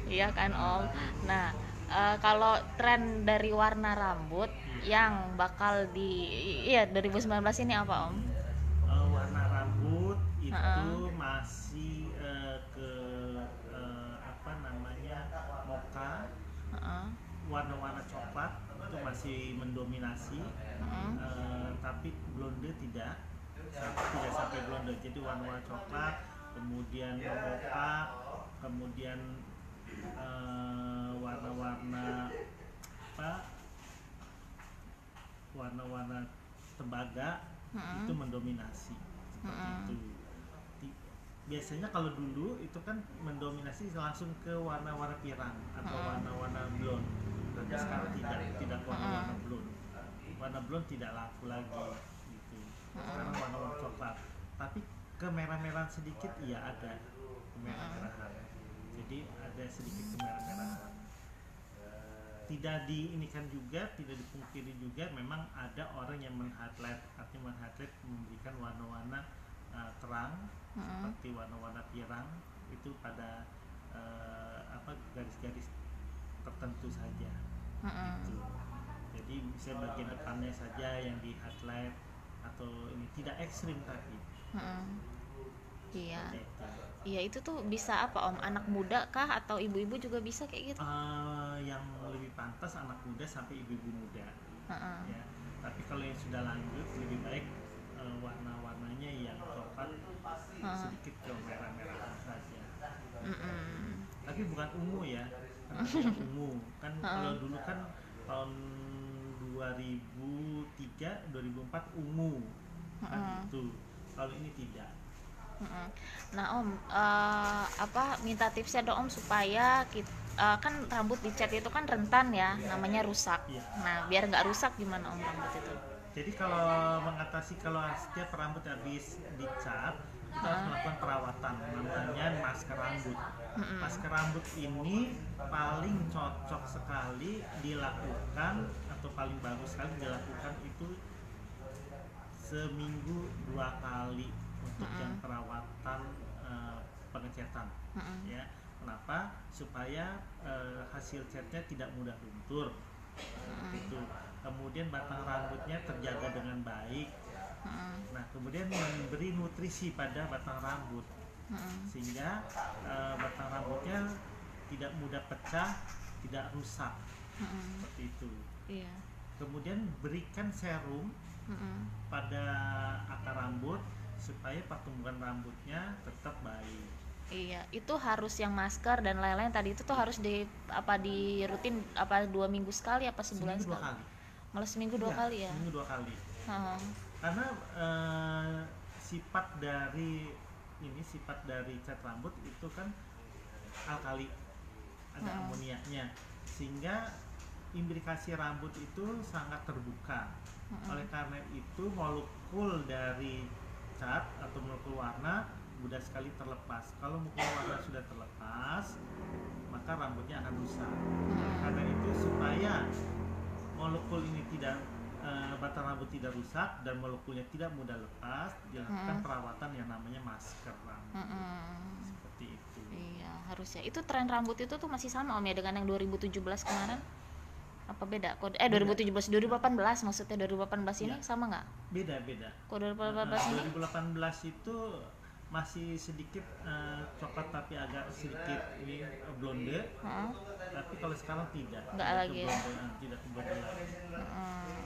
Iya kan Om. Nah, kalau tren dari warna rambut yang bakal di iya 2019 ini apa Om? Warna rambut itu Heeh. masih ke apa namanya, mocha, Heeh. warna-warna coklat itu masih mendominasi. Heeh. Tapi blonde tidak sampai blonde, jadi warna-warna coklat, kemudian mocha, kemudian warna-warna apa, warna-warna tembaga itu Heeh. mendominasi seperti Heeh. itu. Biasanya kalau dulu itu kan mendominasi langsung ke warna-warna pirang atau Heeh. warna-warna blonde, tapi sekarang tidak Heeh. warna-warna blonde. Warna blonde tidak laku lagi gitu. Heeh. Sekarang warna-warna coklat, tapi kemerah-merahan sedikit iya ada, Heeh. kemerah-merahan. Jadi ada sedikit kemerah-merahan. Tidak diinikan juga, tidak dipungkiri juga, memang ada orang yang men-highlight, artinya men-highlight memberikan warna-warna terang Heeh. seperti warna-warna pirang itu pada garis-garis tertentu saja Heeh. gitu. Jadi bisa bagian depannya saja yang di highlight, atau ini tidak ekstrim tapi Heeh. Iya. seperti itu. Iya itu tuh bisa apa Om? Anak muda kah atau ibu-ibu juga bisa kayak gitu? Yang lebih pantas anak muda sampai ibu-ibu muda Heeh. ya. Tapi kalau yang sudah lanjut lebih baik warna-warnanya yang coklat Heeh. sedikit ke merah-merahan saja. Mm-mm. Tapi bukan ungu ya, kan ada yang ungu kan. Kalau Heeh. dulu kan tahun 2003 2004 ungu kan Heeh. itu. Kalau ini tidak. Mm-mm. Nah Om, apa minta tipsnya dong Om supaya kan rambut dicat itu kan rentan ya, namanya rusak. Iya. Nah biar nggak rusak gimana Om rambut itu? Jadi kalau mengatasi, kalau setiap rambut habis dicat, kita harus Heeh. melakukan perawatan namanya masker rambut. Mm-mm. Masker rambut ini paling cocok sekali dilakukan, atau paling bagus sekali dilakukan itu seminggu 2 kali untuk yang Mm-mm. perawatan pengecatan Mm-mm. ya. Kenapa? Supaya hasil catnya tidak mudah luntur seperti itu. Kemudian batang rambutnya terjaga dengan baik. Mm-mm. Nah, kemudian memberi nutrisi pada batang rambut Mm-mm. sehingga batang rambutnya tidak mudah pecah, tidak rusak Mm-mm. seperti itu. Iya. Kemudian berikan serum Mm-mm. pada akar rambut supaya pertumbuhan rambutnya tetap baik. Iya, itu harus yang masker dan lain-lain tadi itu tuh harus di rutin apa 2 minggu sekali apa sebulan Seminggu dua sekali? kali. Malah seminggu dua Iya, kali ya? seminggu 2 kali. Heeh. Karena sifat dari cat rambut itu kan alkali, ada Heeh. amoniaknya, sehingga implikasi rambut itu sangat terbuka. Heeh. Oleh karena itu molekul dari cat atau molekul warna mudah sekali terlepas. Kalau molekul warna sudah terlepas, maka rambutnya akan rusak. Oleh Heeh. karena itu, supaya molekul ini tidak batang rambut tidak rusak dan molekulnya tidak mudah lepas, dilakukan Heeh. perawatan yang namanya masker rambut Heeh. seperti itu. Iya, harusnya. Itu tren rambut itu tuh masih sama Om ya dengan yang 2017 kemarin? Apa beda? Kode Beda. 2017 2018 maksudnya 2018 ini Ya, sama nggak? beda. Kok 2018 ini? 2018 itu masih sedikit coklat tapi agak sedikit ini blonde. Heeh. Tapi kalau sekarang tidak Nggak tidak ke lagi ya. blonde, tidak ke blonde lagi. Heeh.